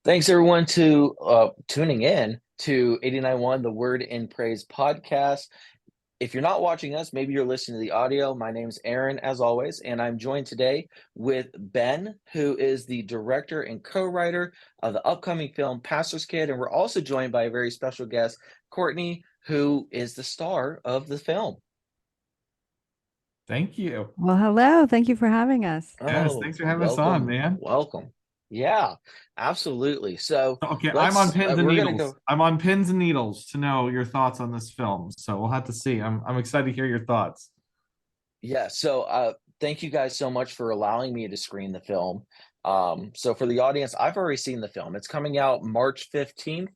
Thanks everyone to tuning in to 89.1 The Word in Praise podcast. If you're not watching us, maybe you're listening to the audio. My name's Aaron, as always, and I'm joined today with Ben, who is the director and co-writer of the upcoming film Pastor's Kid. And we're also joined by a very special guest, Courtney, who is the star of the film. Thank you. Well, hello. Thank you for having us. Yes, Oh, thanks for having us on, welcome, man. welcome. Yeah, absolutely. So Okay, I'm on let's, pins and we're going to needles. go. I'm on pins and needles to know your thoughts on this film. So we'll have to see. I'm excited to hear your thoughts. Yeah, so thank you guys so much for allowing me to screen the film. So for the audience, I've already seen the film. It's coming out March 15th.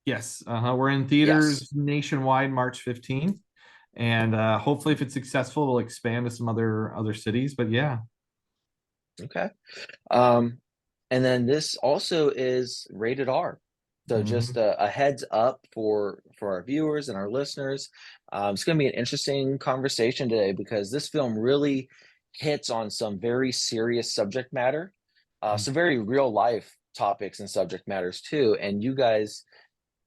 Yes, we're in Yes. theaters nationwide March 15th. And hopefully if it's successful, it'll expand to some other cities. But yeah. Okay. Um, and then this also is rated R. So just Mhm. a heads up for our viewers and our listeners. It's going to be an interesting conversation today because this film really hits on some very serious subject matter, some very real life topics and subject matters too. And you guys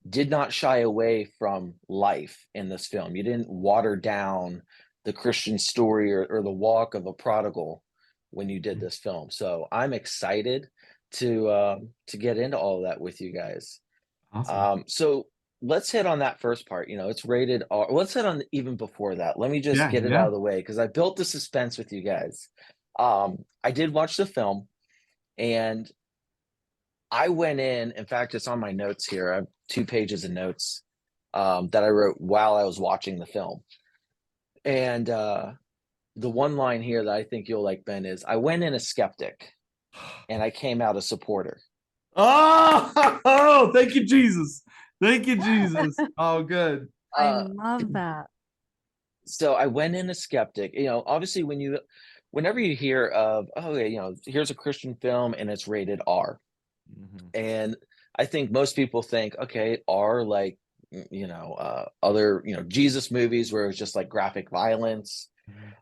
did not shy away from life in this film. You didn't water down the Christian story or the walk of a prodigal when you did this film. So I'm excited to get into all of that with you guys. Awesome. So let's hit on that first part. It's rated R. Let's hit on even before that. Let me just Yeah, get it out yeah. of the way because I built the suspense with you guys. I did watch the film and I went in fact, it's on my notes here. I have 2 pages of notes that I wrote while I was watching the film. And the one line here that I think you'll like, Ben, is I went in a skeptic and I came out a supporter. Oh, thank you, Jesus. Thank you, Jesus. Oh, good. I Uh, love that. so I went in a skeptic. Obviously, whenever you hear of, oh, yeah, here's a Christian film and it's rated R. Mhm. And I think most people think, okay, R like, other, Jesus movies where it's just like graphic violence,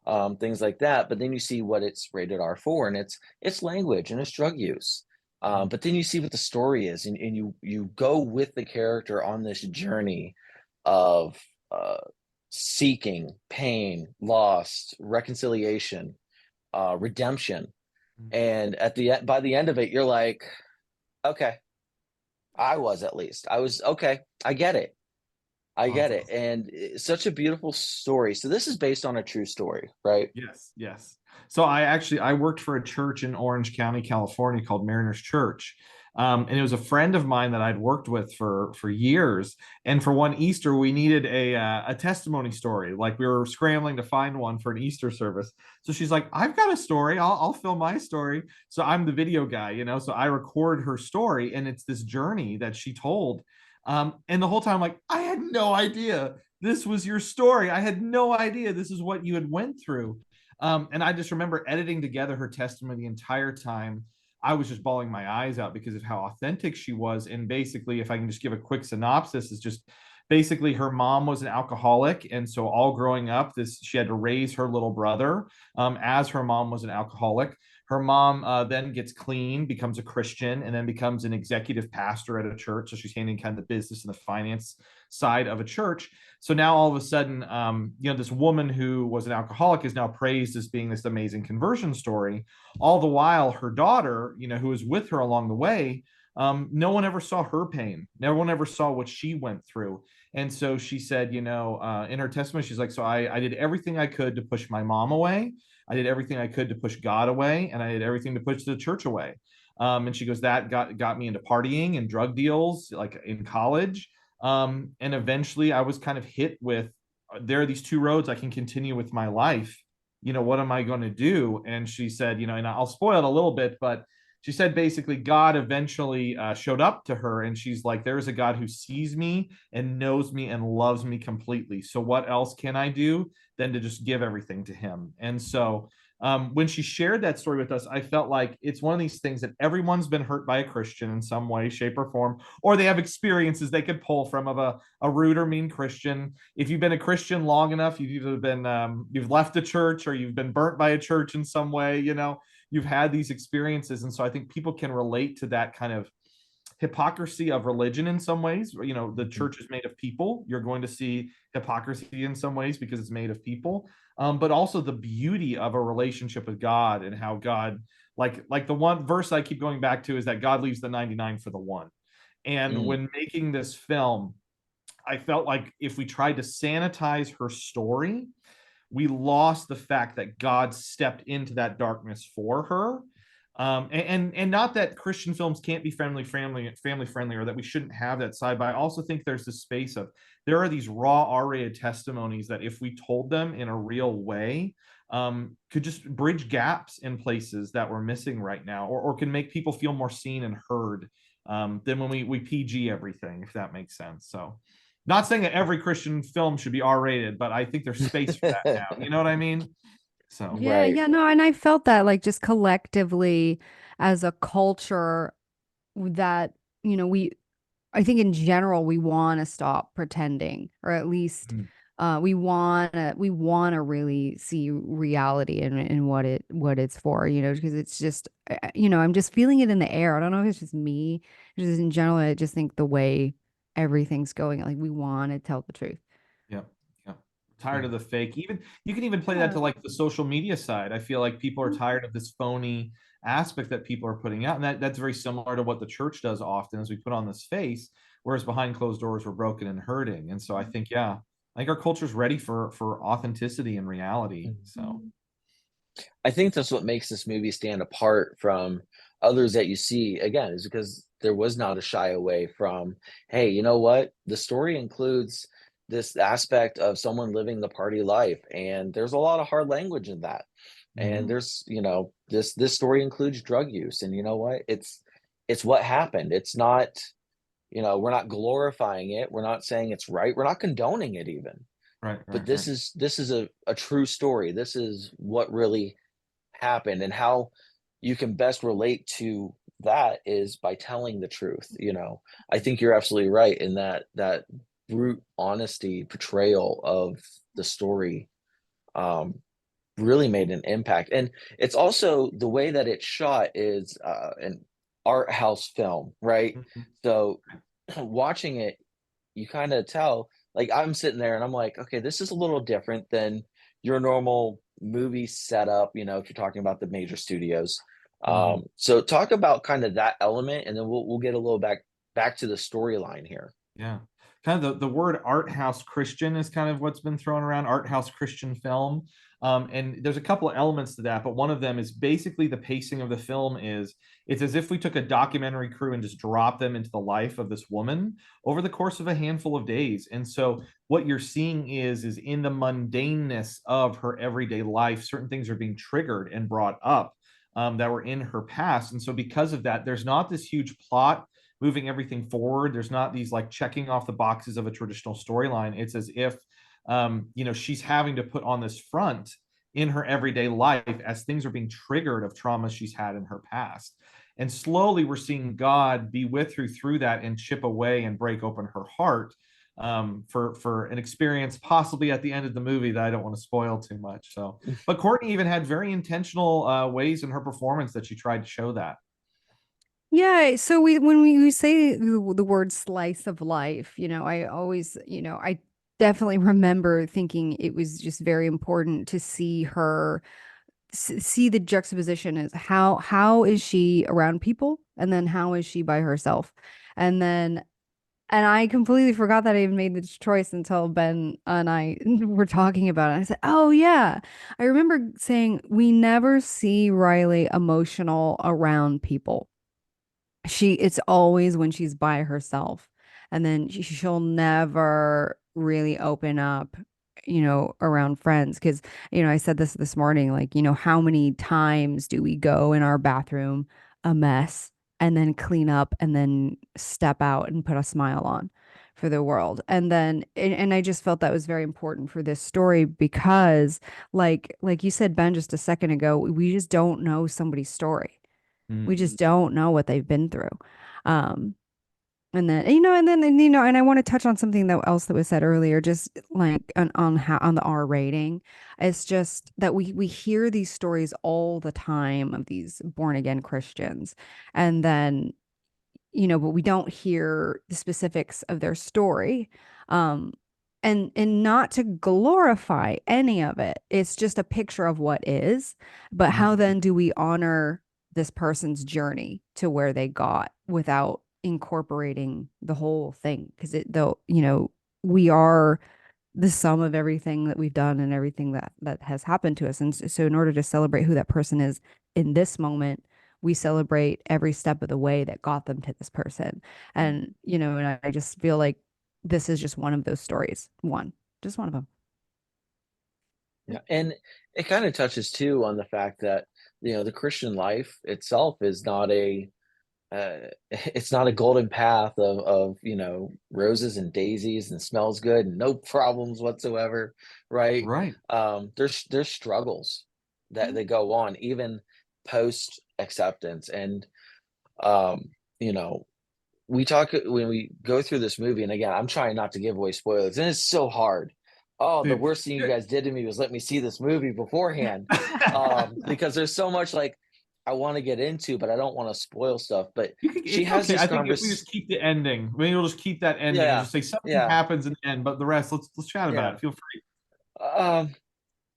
Mhm. things like that. But then you see what it's rated R for, and it's language and it's drug use. But then you see what the story is, and you go with the character on this journey of seeking pain, loss, reconciliation, redemption. Mhm. And by the end of it, you're like, okay, I was at least. I was okay. I get it. I get Awesome. it. And it's such a beautiful story. So this is based on a true story, right? Yes, yes. So I worked for a church in Orange County, California called Mariners Church. And it was a friend of mine that I'd worked with for years. And for one Easter, we needed a testimony story. Like we were scrambling to find one for an Easter service. So she's like, "I've got a story. I'll film my story." So I'm the video guy, you know. So I record her story, and it's this journey that she told. And the whole time, I'm like, I had no idea this was your story. I had no idea this is what you had went through. And I just remember editing together her testimony the entire time. I was just bawling my eyes out because of how authentic she was. And basically, if I can just give a quick synopsis, is just basically her mom was an alcoholic, and so all growing up, this she had to raise her little brother as her mom was an alcoholic. Her mom then gets clean, becomes a Christian, and then becomes an executive pastor at a church. So she's handling kind of the business and the finance side of a church. So now all of a sudden, this woman who was an alcoholic is now praised as being this amazing conversion story. All the while, her daughter, who was with her along the way, no one ever saw her pain. No one ever saw what she went through. And so she said, in her testimony, she's like, so I did everything I could to push my mom away. I did everything I could to push God away, and I did everything to push the church away. And she goes, that got me into partying and drug deals, like in college. And eventually I was kind of hit with, there are these two roads I can continue with my life. What am I going to do? And she said, and I'll spoil it a little bit, but she said basically God eventually showed up to her, and she's like, there is a God who sees me and knows me and loves me completely. So what else can I do than to just give everything to him? And so when she shared that story with us, I felt like it's one of these things that everyone's been hurt by a Christian in some way, shape, or form, or they have experiences they could pull from of a rude or mean Christian. If you've been a Christian long enough, you've either been you've left a church or you've been burnt by a church in some way. You've had these experiences, and so I think people can relate to that kind of hypocrisy of religion in some ways. The church is made of people. You're going to see hypocrisy in some ways because it's made of people. But also the beauty of a relationship with God, and how God, like the one verse I keep going back to is that God leaves the 99 for the one. And Mm, when making this film, I felt like if we tried to sanitize her story, we lost the fact that God stepped into that darkness for her. And not that Christian films can't be family friendly, or that we shouldn't have that side. But I also think there's this space of, there are these raw R-rated testimonies that if we told them in a real way, could just bridge gaps in places that we're missing right now, or can make people feel more seen and heard, than when we PG everything, if that makes sense. So, not saying that every Christian film should be R-rated, but I think there's space for that now. You know what I mean? So, Yeah, right. yeah, no, and I felt that like just collectively as a culture that, we I think in general we want to stop pretending, or at least mm, we want to really see reality in what it's for, because it's just I'm just feeling it in the air. I don't know if it's just me, just in general. I just think the way everything's going, like we want to tell the truth. yeah, yeah. Tired Yeah. of the fake. Even you can even play that Yeah. to like the social media side. I feel like people are tired of this phony aspect that people are putting out, and that's very similar to what the church does often, as we put on this face, whereas behind closed doors we're broken and hurting. And so I think, yeah, I think our culture's ready for authenticity and reality. So, I think that's what makes this movie stand apart from others that you see, again, is because there was not a shy away from, hey, you know what? The story includes this aspect of someone living the party life, and there's a lot of hard language in that. And mhm, there's, this story includes drug use, and you know what? It's what happened. It's not, we're not glorifying it. We're not saying it's right. We're not condoning it even. right, But right, right. this is a true story. This is what really happened, and how you can best relate to that is by telling the truth. I think you're absolutely right in that brute honesty portrayal of the story um really made an impact. And it's also the way that it's shot is an art house film, right? Mhm. So watching it, you kind of tell, like I'm sitting there and I'm like, okay, this is a little different than your normal movie setup, if you're talking about the major studios. Mhm. So talk about kind of that element, and then we'll get a little back to the storyline here. Yeah. Kind of the word art house Christian is kind of what's been thrown around, art house Christian film. And there's a couple of elements to that, but one of them is basically the pacing of the film is, it's as if we took a documentary crew and just dropped them into the life of this woman over the course of a handful of days. And so what you're seeing is in the mundaneness of her everyday life, certain things are being triggered and brought up, that were in her past. And so because of that, there's not this huge plot moving everything forward. There's not these like checking off the boxes of a traditional storyline. It's as if, she's having to put on this front in her everyday life as things are being triggered of trauma she's had in her past. And slowly we're seeing God be with her through that and chip away and break open her heart, for an experience possibly at the end of the movie that I don't want to spoil too much. So, but Courtney even had very intentional ways in her performance that she tried to show that. Yeah, so when we say the word slice of life, I always, I definitely remember thinking it was just very important to see her see the juxtaposition as how is she around people, and then how is she by herself, and then and I completely forgot that I even made this choice until Ben and I were talking about it. I said, "Oh yeah." I remember saying we never see Riley emotional around people. It's always when she's by herself, and then she'll never really open up, around friends. Because I said this morning, like, how many times do we go in our bathroom a mess, and then clean up, and then step out and put a smile on for the world? And then and I just felt that was very important for this story, because like you said, Ben, just a second ago, we just don't know somebody's story. We Mm. just don't know what they've been through. Um, and I want to touch on something that else that was said earlier, just like on how on the R rating. It's just that we hear these stories all the time of these born again Christians, and then but we don't hear the specifics of their story. Um, and not to glorify any of it. It's just a picture of what is. But how then do we honor this person's journey to where they got without incorporating the whole thing? Because we are the sum of everything that we've done and everything that has happened to us. And so in order to celebrate who that person is in this moment, we celebrate every step of the way that got them to this person. And and I just feel like this is just one of those stories. Just one of them. Yeah, and it kind of touches too on the fact that the Christian life itself is not a it's not a golden path of roses and daisies and smells good and no problems whatsoever, right? Right. There's struggles that they go on even post acceptance, and you know we talk when we go through this movie, and again, I'm trying not to give away spoilers, and it's so hard. Oh, the Dude, worst thing you guys did to me was let me see this movie beforehand, because there's so much like I want to get into, but I don't want to spoil stuff. But she it's has okay. this I think if we conversation. just keep the ending, maybe we'll just keep that ending and Yeah, just say something yeah, happens in the end, but the rest, let's chat about yeah. it. Feel free. Um,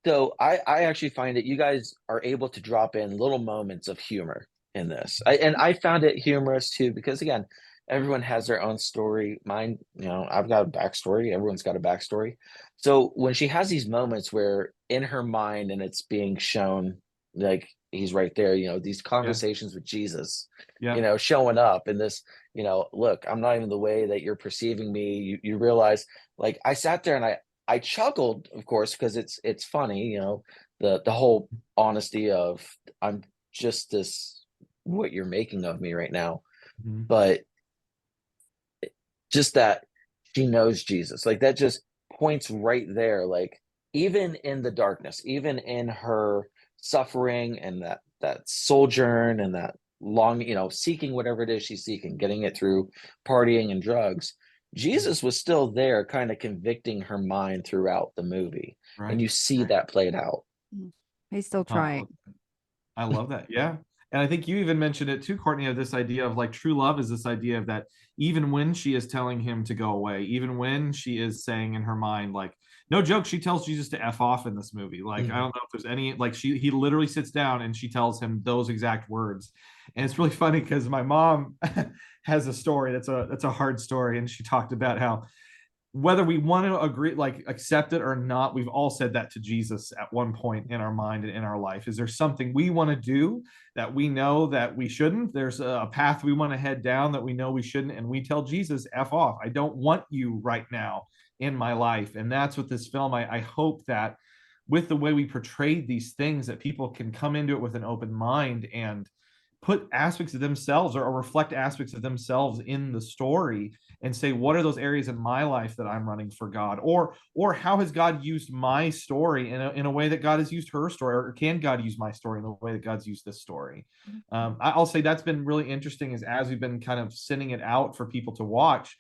so I actually find that you guys are able to drop in little moments of humor in this. And I found it humorous too, because again, everyone has their own story. Mine, I've got a backstory. Everyone's got a backstory. So when she has these moments where in her mind and it's being shown like he's right there, these Yeah. conversations with Jesus, Yeah. showing up in this, look, I'm not even the way that you're perceiving me. You realize, like, I sat there and I chuckled, of course, because it's funny, the whole honesty of I'm just this what you're making of me right now. Mhm. But just that she knows Jesus, like that just points right there. Like even in the darkness, even in her suffering and that sojourn and that long, seeking whatever it is she's seeking, getting it through partying and drugs. Jesus was still there, kind of convicting her mind throughout the movie, and Right. you see that played out. He's still Oh, trying. I love that. Yeah. And I think you even mentioned it too, Courtney, of this idea of like true love is this idea of that even when she is telling him to go away, even when she is saying in her mind, like, no joke, she tells Jesus to F off in this movie. Like, I Mhm. don't know if there's any, like, he literally sits down and she tells him those exact words. And it's really funny because my mom has a story that's a hard story. And she talked about how whether we want to agree, like accept it or not, we've all said that to Jesus at one point in our mind and in our life. Is there something we want to do that we know that we shouldn't? There's a path we want to head down that we know we shouldn't. And we tell Jesus, F off. I don't want you right now in my life. And that's what this film, I hope that with the way we portrayed these things, that people can come into it with an open mind and put aspects of themselves or reflect aspects of themselves in the story and say, what are those areas in my life that I'm running for God, or how has God used my story in a way that God has used her story, or can God use my story in the way that God's used this story? I'll say that's been really interesting, is as we've been kind of sending it out for people to watch.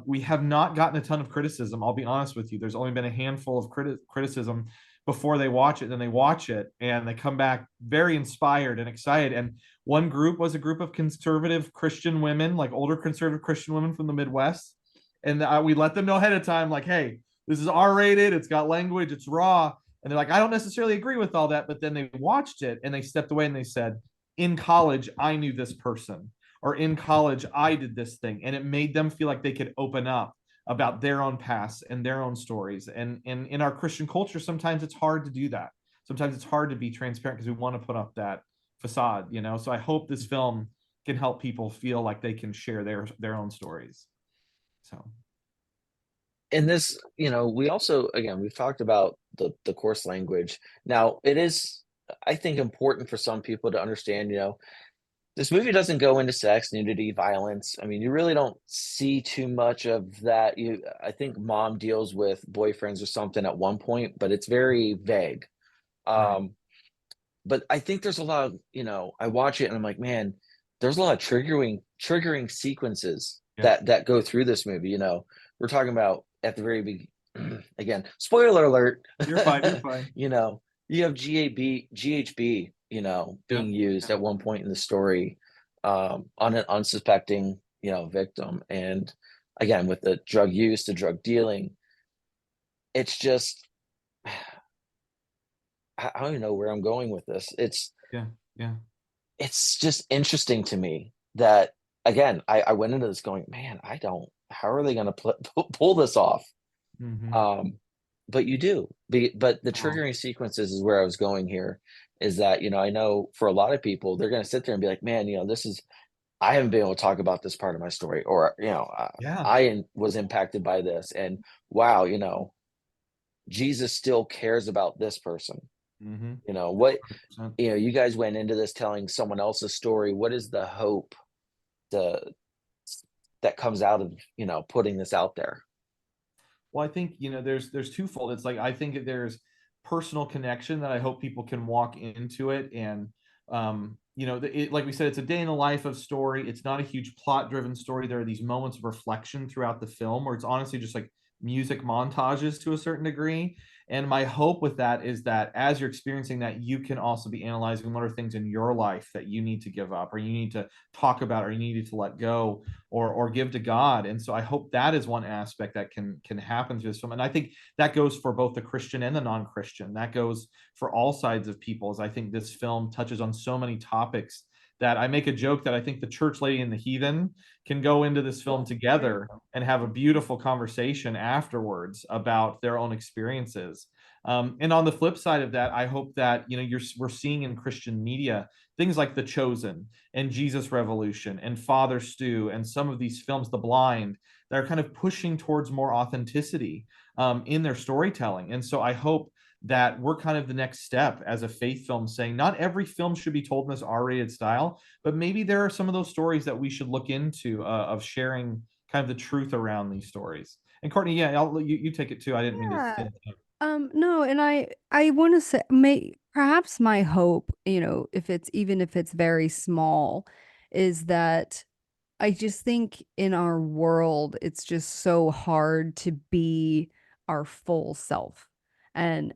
We have not gotten a ton of criticism. I'll be honest with you. There's only been a handful of criticism before they watch it. Then they watch it and they come back very inspired and excited. And one group was a group of conservative Christian women, like older conservative Christian women from the Midwest. And we let them know ahead of time, like, hey, this is R-rated, it's got language, it's raw. And they're like, I don't necessarily agree with all that. But then they watched it and they stepped away and they said, in college, I knew this person, or in college, I did this thing. And it made them feel like they could open up about their own past and their own stories. And in our Christian culture, sometimes it's hard to do that. Sometimes it's hard to be transparent because we want to put up that facade. So I hope this film can help people feel like they can share their own stories. So And this, we also, again, we've talked about the coarse language. Now, it is, I think, important for some people to understand, this movie doesn't go into sex, nudity, violence. I mean, you really don't see too much of that. I think mom deals with boyfriends or something at one point, but it's very vague. right. But I think there's a lot of, I watch it and I'm like, man, there's a lot of triggering sequences Yeah. that go through this movie. We're talking about at the very again, spoiler alert. You're fine. You're fine. You have GHB, Yeah. being used Yeah. at one point in the story. on an unsuspecting, victim. And again, with the drug use, the drug dealing, it's just I don't even know where I'm going with this. Yeah. Yeah. It's just interesting to me that again, I went into this going, man, I don't. How are they going to pull this off? Hmm. Um, but you do. But the Oh, triggering sequences is where I was going here. Is that I know for a lot of people, they're going to sit there and be like, man, this is I haven't been able to talk about this part of my story, or yeah. was impacted by this, and wow, Jesus still cares about this person. Mm-hmm. What 100%. you guys went into this telling someone else's story. What is the hope the that comes out of putting this out there? Well, I think, there's twofold. It's like I think that there's personal connection that I hope people can walk into it, and like we said, it's a day in the life of story. It's not a huge plot driven story. There are these moments of reflection throughout the film where it's honestly just like music montages to a certain degree. And my hope with that is that as you're experiencing that, you can also be analyzing what are things in your life that you need to give up, or you need to talk about, or you needed to let go, or give to God. And so I hope that is one aspect that can happen through this film. And I think that goes for both the Christian and the non-Christian. That goes for all sides of people, as I think this film touches on so many topics that I make a joke that I think the church lady and the heathen can go into this film together and have a beautiful conversation afterwards about their own experiences. And on the flip side of that, I hope that we're seeing in Christian media things like The Chosen and Jesus Revolution and Father Stew and some of these films, The Blind, that are kind of pushing towards more authenticity in their storytelling. And so I hope that we're kind of the next step as a faith film, saying not every film should be told in this R-rated style, but maybe there are some of those stories that we should look into of sharing kind of the truth around these stories. And Courtney, yeah, you take it too. I didn't mean to Yeah. say that. No, and I want to say, perhaps my hope, if it's even if it's very small, is that I just think in our world, it's just so hard to be our full self. And,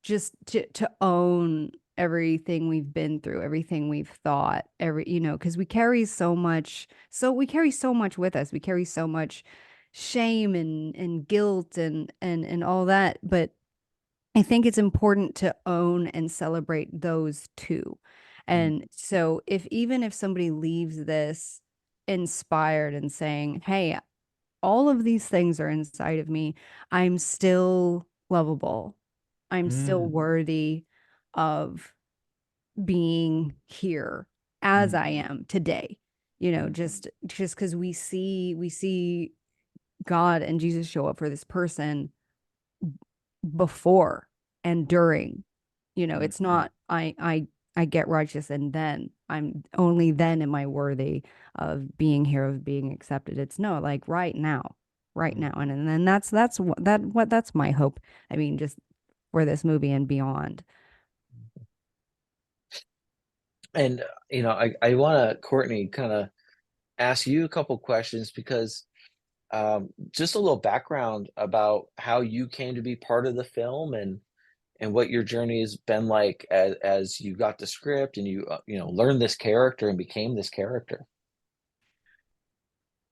just to own everything we've been through, everything we've thought, because we carry so much with us. We carry so much shame and guilt and all that. But I think it's important to own and celebrate those too. Mm, And so even if somebody leaves this inspired and saying, "Hey, all of these things are inside of me. I'm still lovable. I'm still mm, worthy of being here as mm, I am today." mm, Just because we see God and Jesus show up for this person before and during. mm, It's not I get righteous and then I'm only then am I worthy of being here, of being accepted. It's no, like right mm. now. And then that's my hope. I mean, just for this movie and beyond. And I want to, Courtney, kind of ask you a couple questions because just a little background about how you came to be part of the film, and what your journey has been like as you got the script and you learned this character and became this character.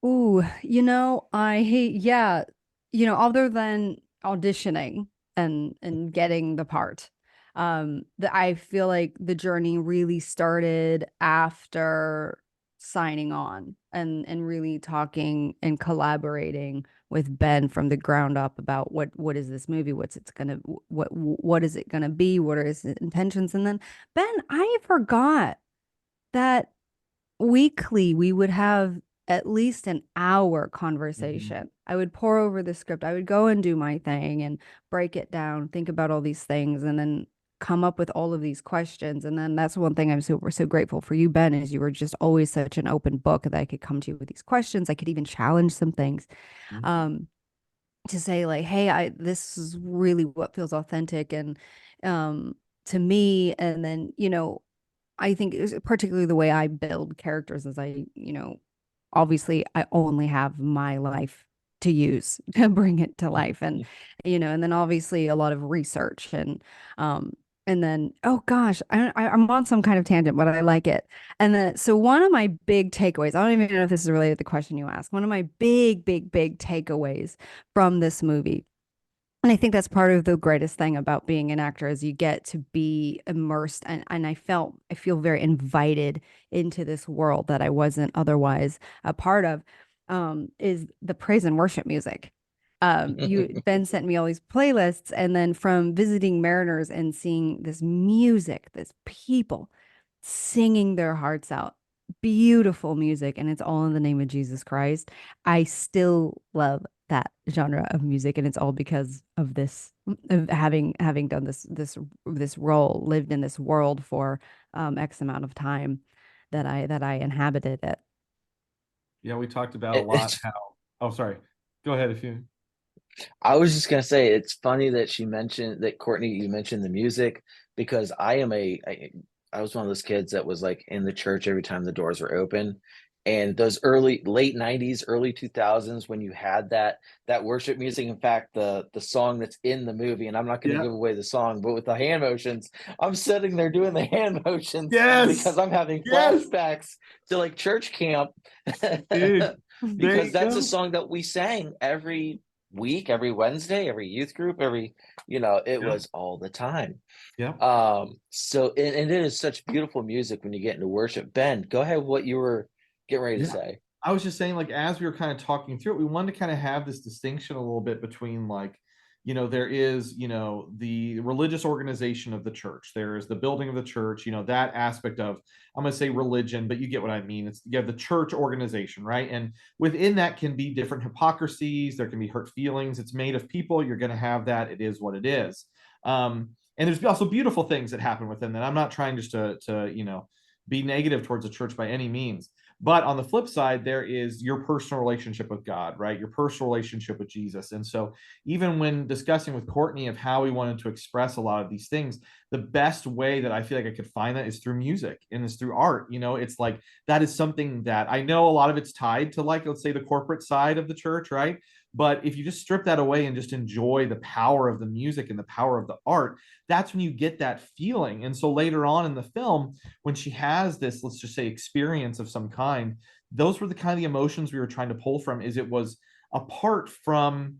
Ooh, I hate, yeah, other than auditioning and getting the part, I feel like the journey really started after signing on and really talking and collaborating with Ben from the ground up about what is this movie, what is it gonna be, what are his intentions, and then Ben, I forgot that weekly we would have at least an hour Mhm. conversation. I would pour over the script. I would go and do my thing and break it down, think about all these things, and then come up with all of these questions. And then that's one thing I'm so grateful for you, Ben, is you were just always such an open book that I could come to you with these questions. I could even challenge some things. Mhm. Um, to say like, hey, this is really what feels authentic and um to me. And then, I think it was particularly the way I build characters is obviously I only have my life to use to bring it to life. And then obviously a lot of research um And then, oh gosh, I'm on some kind of tangent, but I like it. And then, so one of my big takeaways, I don't even know if this is related to the question you asked. One of my big takeaways from this movie, and I think that's part of the greatest thing about being an actor is you get to be immersed, and I feel very invited into this world that I wasn't otherwise a part of, is the praise and worship music. You Ben sent me all these playlists, and then from visiting Mariners and seeing this music, this people singing their hearts out, beautiful music, and it's all in the name of Jesus Christ. I still love that genre of music, and it's all because of this, of having done this role, lived in this world for X amount of time that I inhabited it. Yeah, we talked about a It- lot it's how. Oh, sorry. Go ahead if you. I was just gonna say it's funny that she mentioned that Courtney, you mentioned the music because I was one of those kids that was like in the church every time the doors were open. And those early late 90s, early 2000s when you had that worship music. In fact, the song that's in the movie, and I'm not going to Yeah. give away the song, but with the hand motions, I'm sitting there doing the hand motions Yes. because I'm having Yes. flashbacks to like church camp. Dude, there Because you that's a go. song that we sang every week, every Wednesday, every youth group, it Yeah. was all the time. Yeah. So and it is such beautiful music when you get into worship. Ben, go ahead with what you were getting ready to Yeah. say. I was just saying, like, as we were kind of talking through it, we wanted to kind of have this distinction a little bit between, like, there is, the religious organization of the church. There is the building of the church, that aspect of, I'm going to say religion, but you get what I mean. It's, you have the church organization, right? And within that can be different hypocrisies. There can be hurt feelings. It's made of people. You're going to have that. It is what it is. And there's also beautiful things that happen within that. I'm not trying just to be negative towards the church by any means. But on the flip side, there is your personal relationship with God, right? Your personal relationship with Jesus. And so even when discussing with Courtney of how we wanted to express a lot of these things, the best way that I feel like I could find that is through music and is through art. It's like that is something that I know a lot of it's tied to, like, let's say the corporate side of the church, right? But if you just strip that away and just enjoy the power of the music and the power of the art, that's when you get that feeling. And so later on in the film, when she has this, let's just say, experience of some kind, those were the kind of the emotions we were trying to pull from. Is it was apart from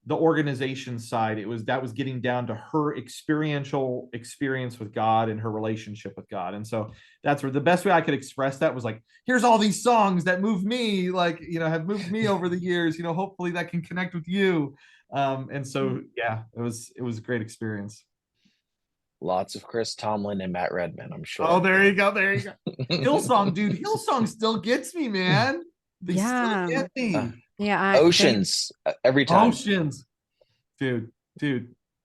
the organization side, that was getting down to her experiential experience with God and her relationship with God. And so that's where the best way I could express that was like, here's all these songs that move me, like, have moved me over the years, hopefully that can connect with you. And so yeah, it was a great experience. Lots of Chris Tomlin and Matt Redman, I'm Oh, sure. there you go. There you go. Hillsong, dude. Hillsong still gets me, man. They still Yeah. get me. Yeah, Oceans every time. Oceans. Dude.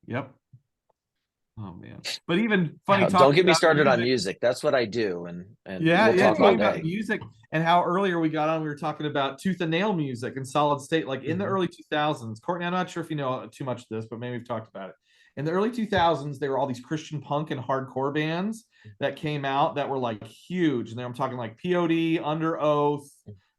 Yep. Oh man. But even funny Don't talking get me about started on music. music. That's what I do, and Yeah, we'll yeah. talk all Talking about day. music and how earlier we got on, we were talking about Tooth and Nail music and Solid State, like in the early 2000s. Courtney, I'm not sure if you know too much of this, but maybe we've talked about it. In the early 2000s, there were all these Christian punk and hardcore bands that came out that were like huge. And then I'm talking like POD, Under Oath,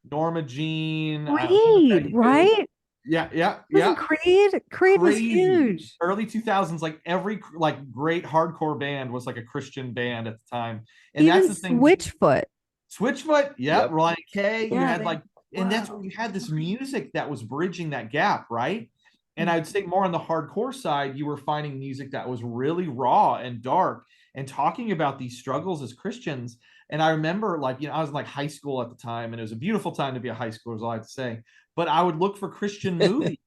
Norma Jean, Creed, right? yeah. Wasn't Creed? Creed was Crazy. huge. Early 2000s, like every like great hardcore band was like a Christian band at the time. And Even that's the thing. Switchfoot. Switchfoot, Yep. Ryan K. You Yeah, had like, and that's where you had this music that was bridging that gap, right? And I'd say more on the hardcore side, you were finding music that was really raw and dark and talking about these struggles as Christians. And I remember, like, I was in like high school at the time, and it was a beautiful time to be a high schooler, is all I have to say. But I would look for Christian movies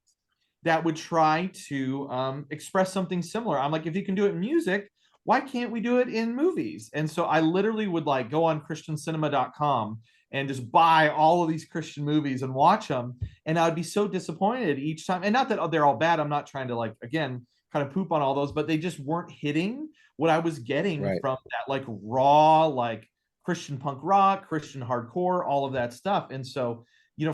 that would try to express something similar. I'm like, if you can do it in music, why can't we do it in movies? And so I literally would like go on christiancinema.com and just buy all of these Christian movies and watch them. And I would be so disappointed each time. And not that they're all bad. I'm not trying to, like, again, kind of poop on all those, but they just weren't hitting what I was getting Right. from that, like, raw, like, Christian punk rock, Christian hardcore, all of that stuff. And so,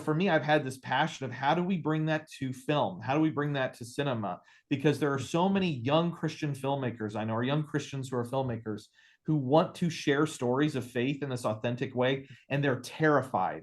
for me, I've had this passion of how do we bring that to film? How do we bring that to cinema? Because there are so many young Christian filmmakers I know, or young Christians who are filmmakers, who want to share stories of faith in this authentic way, and they're terrified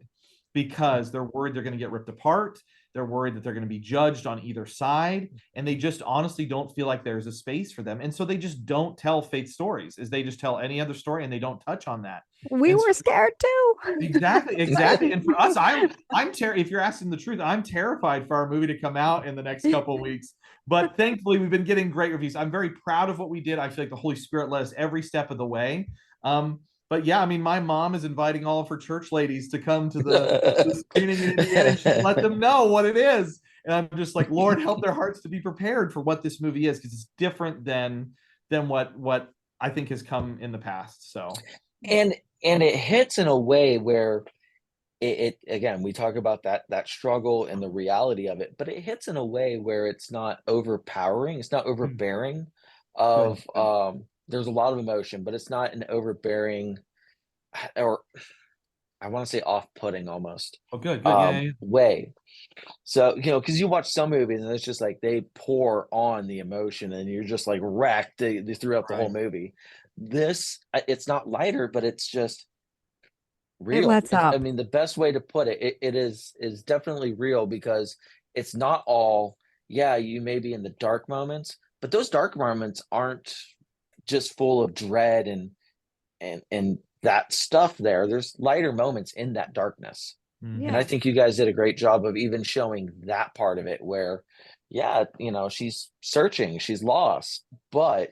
because they're worried they're going to get ripped apart. They're worried that they're going to be judged on either side, and they just honestly don't feel like there's a space for them. And so they just don't tell fake stories, is they just tell any other story and they don't touch on that. We And so were scared too. exactly. And for us, if you're asking the truth, I'm terrified for our movie to come out in the next couple of weeks. But thankfully, we've been getting great reviews. I'm very proud of what we did. I feel like the Holy Spirit led us every step of the way. But yeah, I mean, my mom is inviting all of her church ladies to come to the screening in Indiana, and she's let them know what it is. And I'm just like, Lord, help their hearts to be prepared for what this movie is, because it's different than what I think has come in the past. So and it hits in a way where it again, we talk about that struggle and the reality of it, but it hits in a way where it's not overpowering, it's not overbearing of there's a lot of emotion, but it's not an overbearing, or I want to say off-putting almost oh, good. Yeah. way. So, because you watch some movies and it's just like they pour on the emotion and you're just like wrecked throughout the whole movie. This, it's not lighter, but it's just It real. lets I up. mean, the best way to put it, it is definitely real, because it's not all, yeah, you may be in the dark moments, but those dark moments aren't just full of dread and that stuff there. There's lighter moments in that darkness. And I think you guys did a great job of even showing that part of it where, yeah, she's searching, she's lost, but,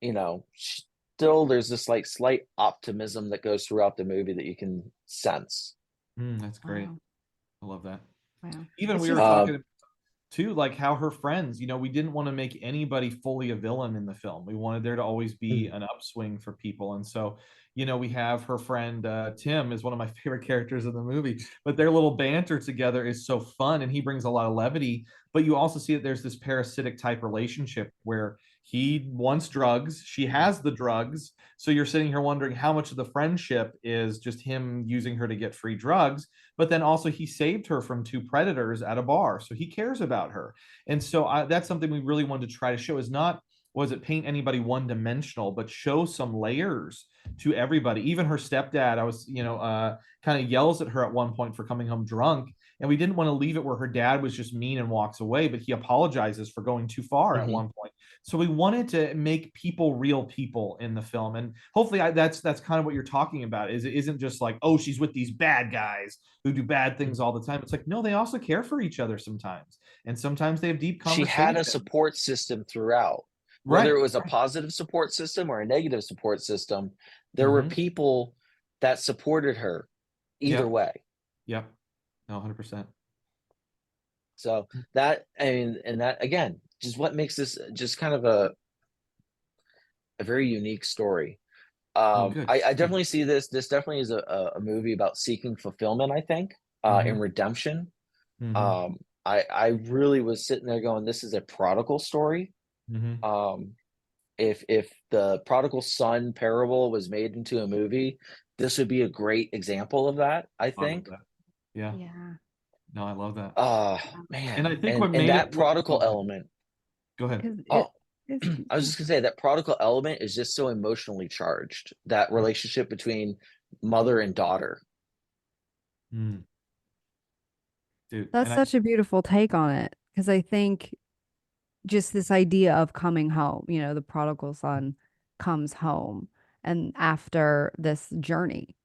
still there's this like slight optimism that goes throughout the movie that you can sense. That's great. Wow. I love that. Wow. Even It's we were just- talking too, like how her friends, we didn't want to make anybody fully a villain in the film. We wanted there to always be an upswing for people. And so, we have her friend Tim is one of my favorite characters in the movie, but their little banter together is so fun, and he brings a lot of levity. But you also see that there's this parasitic type relationship where he wants drugs, she has the drugs. So you're sitting here wondering how much of the friendship is just him using her to get free drugs. But then also he saved her from two predators at a bar, so he cares about her. And so that's something we really wanted to try to show, is not was it paint anybody one dimensional, but show some layers to everybody. Even her stepdad, I was kind of yells at her at one point for coming home drunk, and we didn't want to leave it where her dad was just mean and walks away, but he apologizes for going too far at one point. So we wanted to make people real people in the film, and hopefully that's kind of what you're talking about. Is it isn't just like, oh, she's with these bad guys who do bad things all the time. It's like, no, they also care for each other sometimes, and sometimes they have deep conversations. She had a support system throughout, whether it was a positive support system or a negative support system. There were people that supported her either way. Yep. No, 100%. So that, I mean, and that again, just what makes this just kind of a very unique story. I definitely see this definitely is a movie about seeking fulfillment, I think, and redemption. I really was sitting there going, this is a prodigal story. If the prodigal son parable was made into a movie, this would be a great example of that, I think. Yeah. No, I love that. Man. And I think and that prodigal element. Go ahead. I was just gonna say that prodigal element is just so emotionally charged. That relationship between mother and daughter. Dude, That's such a beautiful take on it, because I think just this idea of coming home, the prodigal son comes home, and after this journey,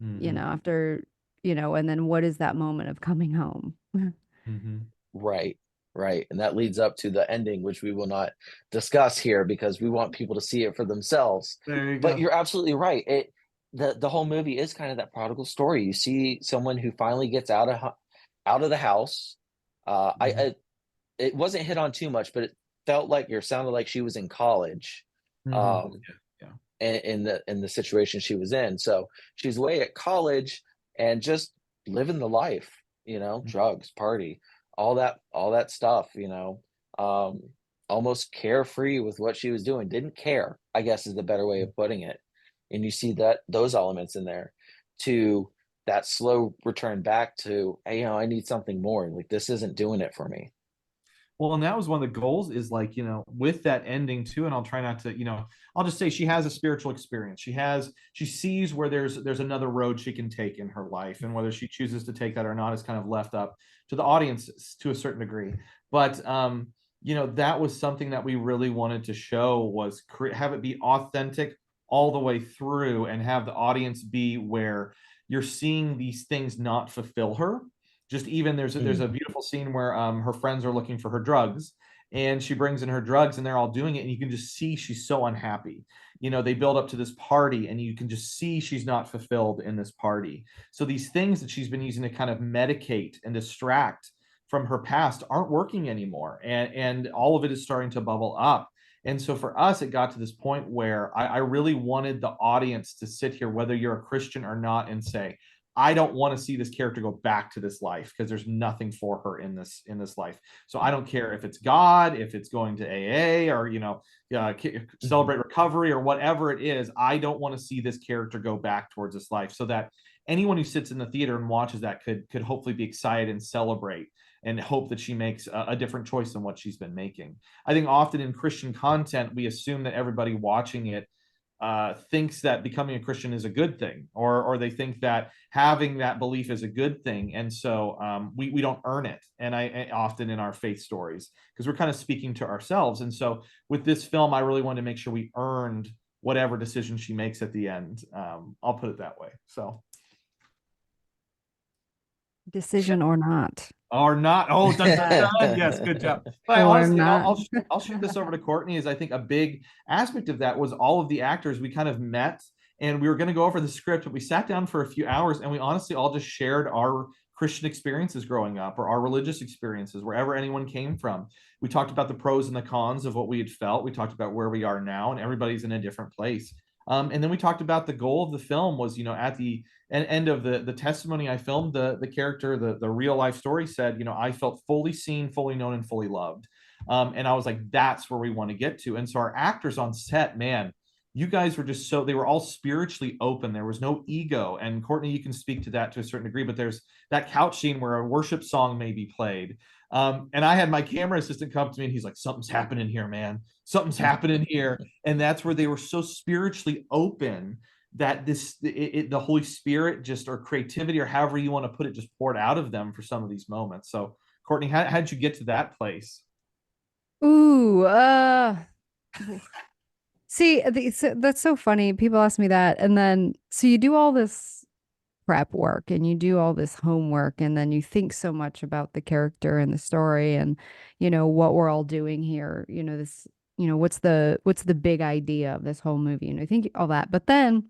after, and then what is that moment of coming home? Right. And that leads up to the ending, which we will not discuss here because we want people to see it for themselves. There you But go. you're absolutely right. The whole movie is kind of that prodigal story. You see someone who finally gets out of the house. It wasn't hit on too much, but it felt like, or sounded like, she was in college. In the situation she was in. So she's away at college and just living the life, drugs, party, all that stuff, almost carefree with what she was doing. Didn't care, I guess, is the better way of putting it. And you see those elements in there, to that slow return back to, hey, I need something more. Like, this isn't doing it for me. Well, and that was one of the goals, is like, with that ending too, and I'll try not to, I'll just say she has a spiritual experience. She sees where there's another road she can take in her life, and whether she chooses to take that or not is kind of left up to the audience to a certain degree. But that was something that we really wanted to show, was have it be authentic all the way through, and have the audience be where you're seeing these things not fulfill her. Just even there's a beautiful scene where her friends are looking for her drugs, and she brings in her drugs, and they're all doing it, and you can just see she's so unhappy. They build up to this party, and you can just see she's not fulfilled in this party. So these things that she's been using to kind of medicate and distract from her past aren't working anymore, and all of it is starting to bubble up. And so for us, it got to this point where I really wanted the audience to sit here, whether you're a Christian or not, and say, I don't want to see this character go back to this life, because there's nothing for her in this life. So I don't care if it's God, if it's going to AA, or celebrate recovery, or whatever it is. I don't want to see this character go back towards this life, so that anyone who sits in the theater and watches that could hopefully be excited and celebrate, and hope that she makes a different choice than what she's been making. I think often in Christian content, we assume that everybody watching it thinks that becoming a Christian is a good thing, or they think that having that belief is a good thing, and so we don't earn it. And I often in our faith stories, because we're kind of speaking to ourselves. And so with this film, I really wanted to make sure we earned whatever decision she makes at the end. I'll put it that way. So Decision or not. Or not. Oh, dun, dun, dun. Yes, good job. But Or honestly, not. I'll shoot this over to Courtney. Is I think a big aspect of that was all of the actors we kind of met, and we were going to go over the script, but we sat down for a few hours, and we honestly all just shared our Christian experiences growing up, or our religious experiences, wherever anyone came from. We talked about the pros and the cons of what we had felt. We talked about where we are now, and everybody's in a different place. And then we talked about the goal of the film was, at the end of the testimony I filmed, the character, the real life story said, I felt fully seen, fully known, and fully loved. And I was like, that's where we want to get to. And so our actors on set, man, you guys were just they were all spiritually open. There was no ego. And Courtney, you can speak to that to a certain degree, but there's that couch scene where a worship song may be played. And I had my camera assistant come to me, and he's like, something's happening here, man. Something's happening here. And that's where they were so spiritually open that the Holy Spirit just, or creativity, or however you want to put it, just poured out of them for some of these moments. So Courtney, how did you get to that place? Ooh, see, that's so funny. People ask me that. And then, so you do all this prep work, and you do all this homework, and then you think so much about the character and the story, and, what we're all doing here, this, what's the big idea of this whole movie? And I think all that, but then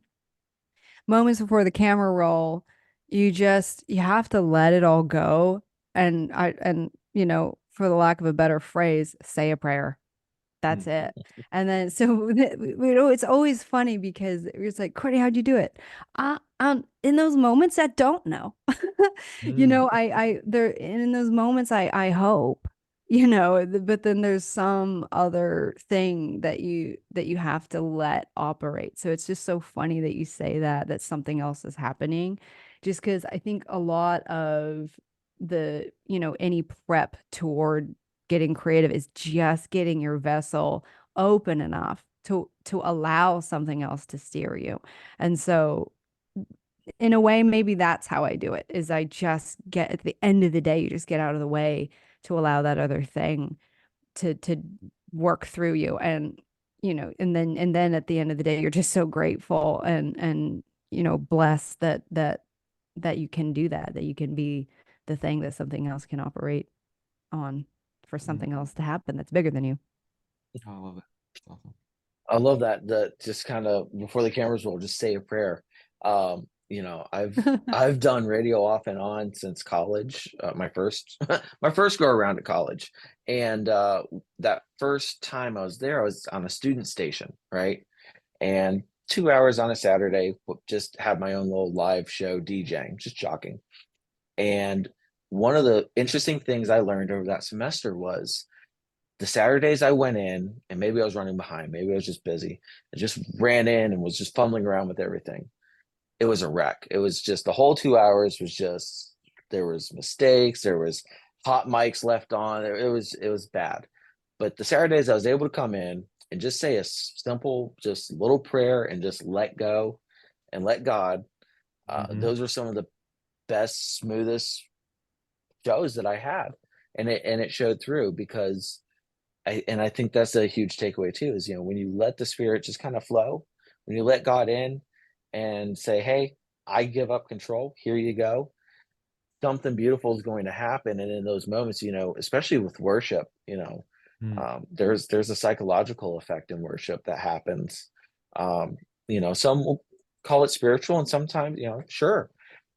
moments before the camera roll, you have to let it all go. And for the lack of a better phrase, say a prayer. That's it. And then, so, it's always funny, because it's like, Courtney, how'd you do it? In those moments, I don't know. In those moments, I hope, but then there's some other thing that you have to let operate. So it's just so funny that you say that something else is happening, just because I think a lot of the, any prep toward getting creative is just getting your vessel open enough to allow something else to steer you. And so in a way, maybe that's how I do it, is I just get, at the end of the day, you just get out of the way to allow that other thing to work through you. And, and then at the end of the day, you're just so grateful and blessed that you can do that you can be the thing that something else can operate on, for something else to happen that's bigger than you. I love it. Awesome. I love that. That just kind of before the cameras roll, just say a prayer. I've done radio off and on since college. My first go around at college, and that first time I was there, I was on a student station, right? And 2 hours on a Saturday, just had my own little live show DJing, just jogging. And one of the interesting things I learned over that semester was the Saturdays I went in, and maybe I was running behind, maybe I was just busy, I just ran in and was just fumbling around with everything. It was a wreck. It was just the whole 2 hours was just, there was mistakes, there was hot mics left on. It was bad. But the Saturdays I was able to come in and just say a simple, just little prayer and just let go and let God. Those were some of the best, smoothest shows that I had, and it showed through because I think that's a huge takeaway too. Is when you let the Spirit just kind of flow, when you let God in and say, "Hey, I give up control. Here you go." Something beautiful is going to happen, and in those moments, especially with worship, there's a psychological effect in worship that happens. Um, some will call it spiritual, and sometimes, sure.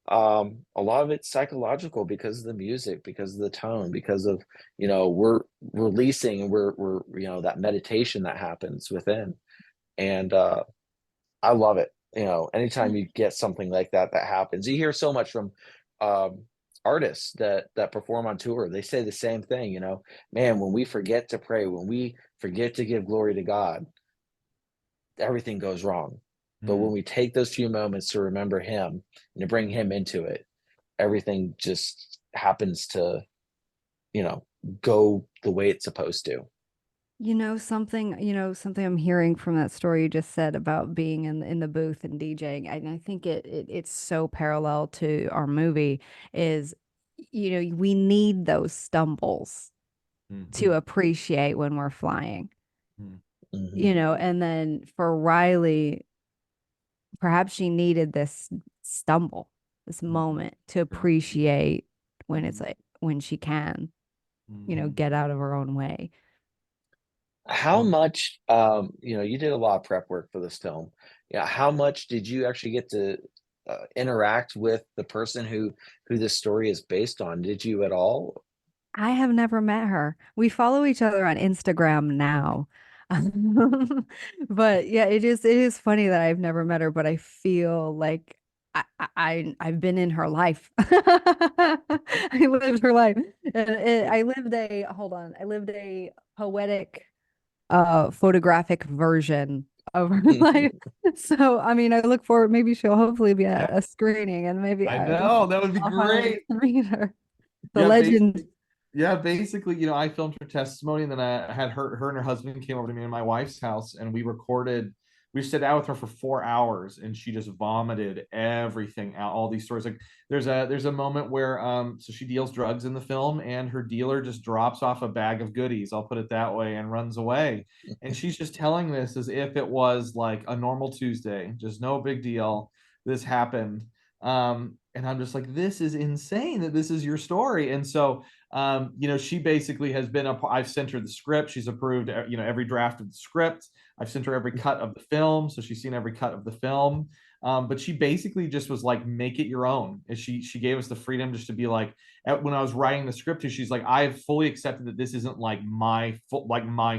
A lot of it's psychological because of the music, because of the tone, because of, we're releasing and we're that meditation that happens within. And I love it. Anytime you get something like that happens, you hear so much from um artists that perform on tour. They say the same thing, man, when we forget to pray, when we forget to give glory to God, everything goes wrong. But when we take those few moments to remember him and to bring him into it, everything just happens to, go the way it's supposed to. Something I'm hearing from that story you just said about being in the booth and DJing, and I think it's so parallel to our movie is, we need those stumbles to appreciate when we're flying, Mhm. and then for Reily, perhaps she needed this stumble, this moment to appreciate when it's like when she can, get out of her own way. How much, you did a lot of prep work for this film. Yeah, how much did you actually get to interact with the person who this story is based on? Did you at all? I have never met her. We follow each other on Instagram now. But yeah, it is funny that I've never met her, but I feel like I've been in her life. I lived her life. And I lived a hold on. I lived a poetic photographic version of her life. So I mean I look forward, maybe she'll hopefully be at Yeah, a screening and maybe I know that would be I'll finally great. get to meet her. The Yeah, legend. basically, yeah, basically, I filmed her testimony, and then I had her and her husband came over to me and my wife's house, and we recorded. We sat down with her for 4 hours, and she just vomited everything out, all these stories. Like there's a moment where so she deals drugs in the film, and her dealer just drops off a bag of goodies, I'll put it that way, and runs away. And she's just telling this as if it was like a normal Tuesday, just no big deal. This happened. And I'm just like, this is insane that this is your story. And so she basically has been I've sent her the script. She's approved, every draft of the script. I've sent her every cut of the film, so she's seen every cut of the film. But she basically just was like, make it your own. And she gave us the freedom just to be like, when I was writing the script, she's like, I have fully accepted that this isn't like my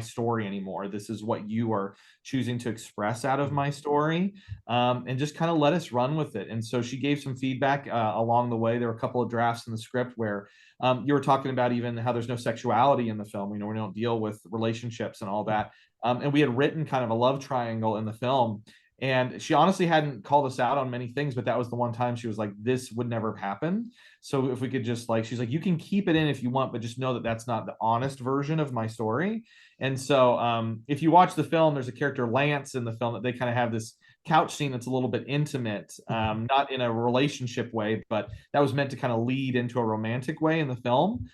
story anymore. This is what you are choosing to express out of my story, and just kind of let us run with it. And so she gave some feedback along the way. There were a couple of drafts in the script where you were talking about even how there's no sexuality in the film. We don't deal with relationships and all that. And we had written kind of a love triangle in the film. And she honestly hadn't called us out on many things, but that was the one time she was like, this would never have happened. So if we could just she's like, you can keep it in if you want, but just know that that's not the honest version of my story. And so if you watch the film, there's a character Lance in the film that they kind of have this couch scene that's a little bit intimate, not in a relationship way, but that was meant to kind of lead into a romantic way in the film.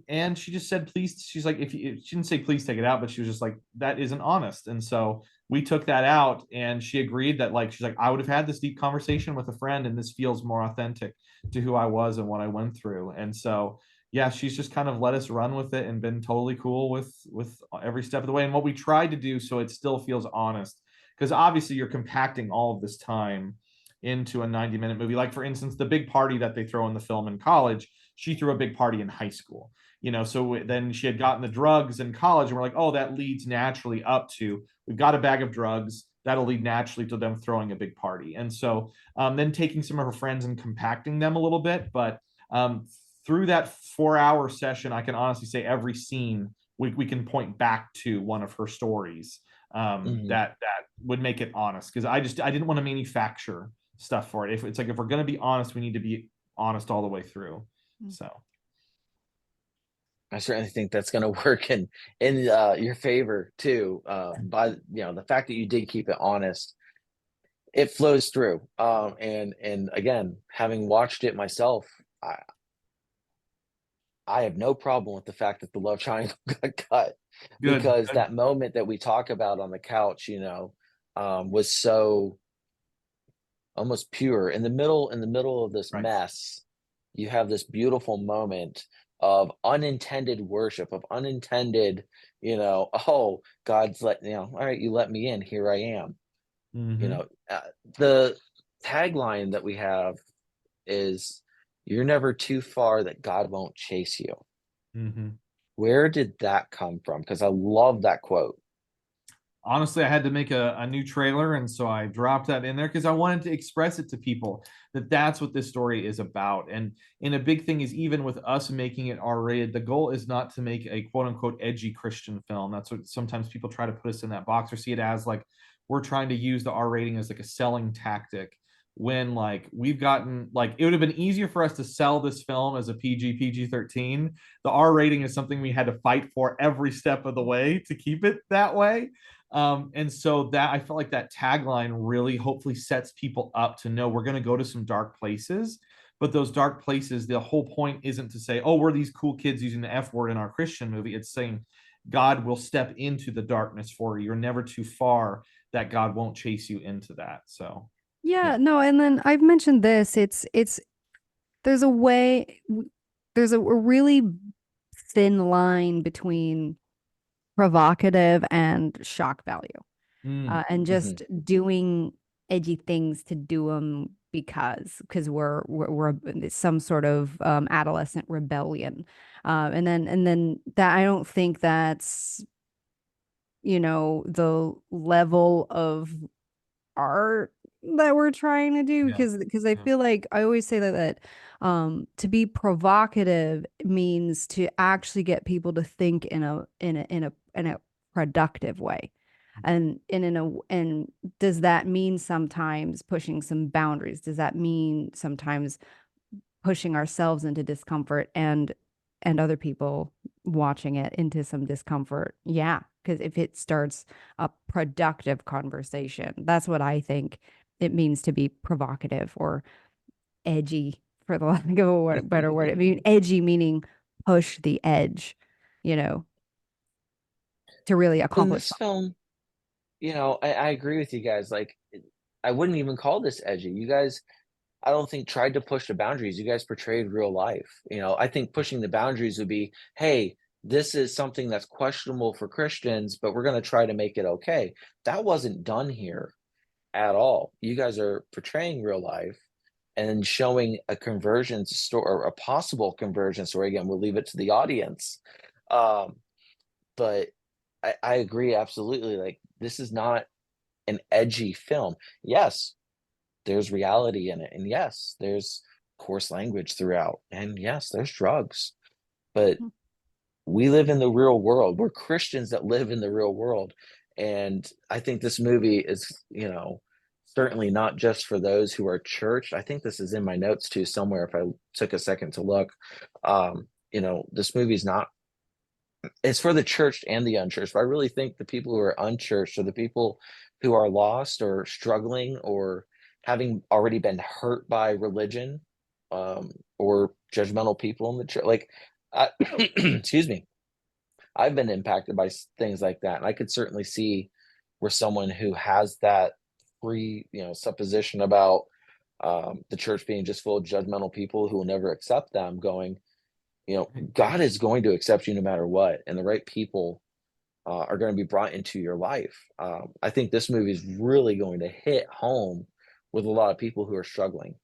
And she just said, please, she's like, she didn't say, please take it out, but she was just like, that isn't honest. And so we took that out, and she agreed that she's like, I would have had this deep conversation with a friend, and this feels more authentic to who I was and what I went through. And so yeah, she's just kind of let us run with it and been totally cool with every step of the way. And what we tried to do so it still feels honest, because obviously you're compacting all of this time into a 90-minute movie. Like for instance, the big party that they throw in the film in college, she threw a big party in high school. So then she had gotten the drugs in college, and we're like, oh, that leads naturally up to, we've got a bag of drugs, that'll lead naturally to them throwing a big party. And so then taking some of her friends and compacting them a little bit. But through that 4-hour session, I can honestly say every scene we can point back to one of her stories, Mhm. that would make it honest, because I didn't want to manufacture stuff for it. If it's like, if we're going to be honest, we need to be honest all the way through. So I certainly think that's going to work in your favor too. By the fact that you did keep it honest, it flows through. And again, having watched it myself, I I have no problem with the fact that the love triangle got cut, Good. because that moment that we talk about on the couch, was so almost pure. In the middle of this Right. mess, you have this beautiful moment of unintended worship, of unintended, oh, God's all right, you let me in, here I am. You Hmm. know, the tagline that we have is, "You're never too far that God won't chase you." Hmm. Where did that come from? Because I love that quote. Honestly, I had to make a new trailer, and so I dropped that in there because I wanted to express it to people that that's what this story is about. And a big thing is, even with us making it R-rated, the goal is not to make a quote unquote edgy Christian film. That's what sometimes people try to put us in that box or see it as, like we're trying to use the R rating as like a selling tactic, when like we've gotten, like, it would have been easier for us to sell this film as a PG-13. The R rating is something we had to fight for every step of the way to keep it that way. And so that, I felt like that tagline really hopefully sets people up to know we're going to go to some dark places. But those dark places, the whole point isn't to say, oh, we're these cool kids using the F word in our Christian movie. It's saying God will step into the darkness for you. You're never too far that God won't chase you into that. So, Yeah, yeah. no, and then I've mentioned this. It's there's a way there's a really thin line between provocative and shock value. Mm, And Mhm. just doing edgy things to do them because we're some sort of adolescent rebellion. And then that, I don't think that's, the level of art that we're trying to do, yeah. because I Yeah. feel like I always say that to be provocative means to actually get people to think in a productive way. And does that mean sometimes pushing some boundaries? Does that mean sometimes pushing ourselves into discomfort and other people watching it into some discomfort? Yeah, because if it starts a productive conversation, that's what I think it means to be provocative or edgy, for the lack of better word. I mean, edgy meaning push the edge, you know, to really In accomplish this something. film, I agree with you guys. Like, I wouldn't even call this edgy. You guys, I don't think, tried to push the boundaries. You guys portrayed real life. I think pushing the boundaries would be, hey, this is something that's questionable for Christians, but we're going to try to make it okay. That wasn't done here at all. You guys are portraying real life and showing a conversion story, or a possible conversion story. Again, we'll leave it to the audience. Um, but I agree absolutely. Like, this is not an edgy film. Yes, there's reality in it, and yes, there's coarse language throughout, and yes, there's drugs. But Mhm. we live in the real world. We're Christians that live in the real world. And I think this movie is, certainly not just for those who are church. I think this is in my notes too somewhere if I took a second to look. This movie's not, it's for the church and the unchurched. But I really think the people who are unchurched, or the people who are lost or struggling or having already been hurt by religion, or judgmental people in the church, like, excuse me, I've been impacted by things like that, and I could certainly see where someone who has that free, supposition about the church being just full of judgmental people who will never accept them, going, God is going to accept you no matter what, and the right people are going to be brought into your life. I think this movie is really going to hit home with a lot of people who are struggling.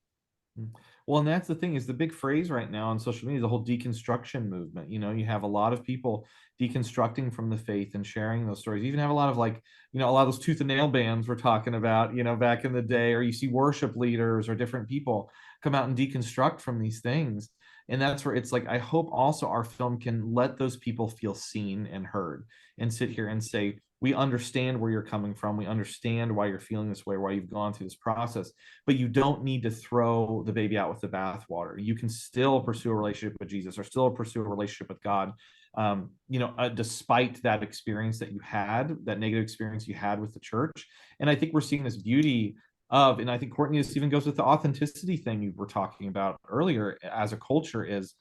Mm. Well, and that's the thing, is the big phrase right now on social media, the whole deconstruction movement. You have a lot of people deconstructing from the faith and sharing those stories. You even have a lot of, like, a lot of those tooth and nail bands we're talking about, back in the day, or you see worship leaders or different people come out and deconstruct from these things. And that's where it's like, I hope also our film can let those people feel seen and heard, and sit here and say, we understand where you're coming from. We understand why you're feeling this way, why you've gone through this process, but you don't need to throw the baby out with the bathwater. You can still pursue a relationship with Jesus, or still pursue a relationship with God. despite that experience that you had, that negative experience you had with the church. And I think we're seeing this beauty of, and I think Courtney, this even goes with the authenticity thing you were talking about earlier as a culture, is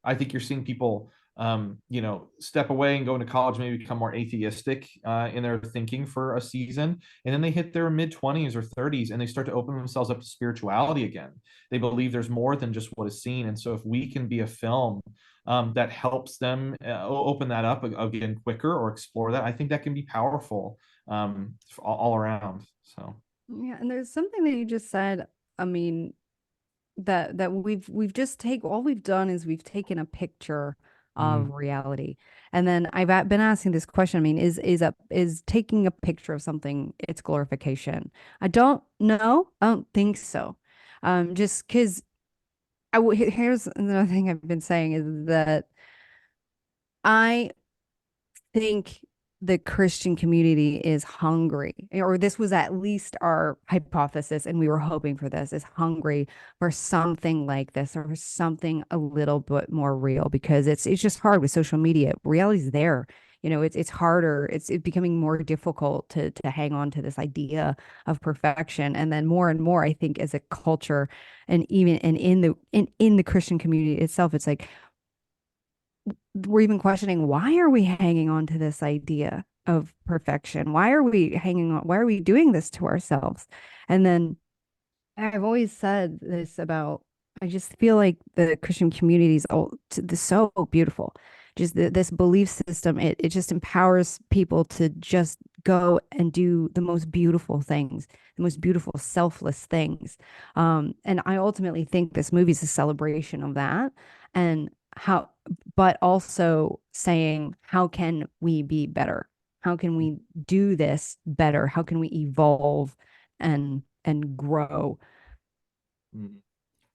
I think you're seeing people step away and go into college, maybe become more atheistic in their thinking for a season. And then they hit their mid-20s or 30s and they start to open themselves up to spirituality again. They believe there's more than just what is seen. And so if we can be a film that helps them open that up again quicker or explore that, I think that can be powerful all around. So Yeah, and there's something that you just said. I mean, that we've just all we've done is we've taken a picture of reality. And then been asking this question. I mean, is taking a picture of something its glorification? I don't know. I don't think so. Just because here's another thing I've been saying is that I think the Christian community is hungry, or this was at least our hypothesis, and we were hoping for this, is hungry for something like this, or for something a little bit more real, because it's just hard with social media. Reality's there. It's harder. It's becoming more difficult to hang on to this idea of perfection. And then more and more, I think, as a culture, and even in the Christian community itself, it's like we're even questioning, why are we hanging on to this idea of perfection? Why are we doing this to ourselves? And then I've always said this about, I just feel like the Christian community is so beautiful. Just this belief system, it just empowers people to just go and do the most beautiful things, the most beautiful selfless things. And I ultimately think this movie is a celebration of that. And but also saying, how can we be better? How can we do this better? How can we evolve and grow?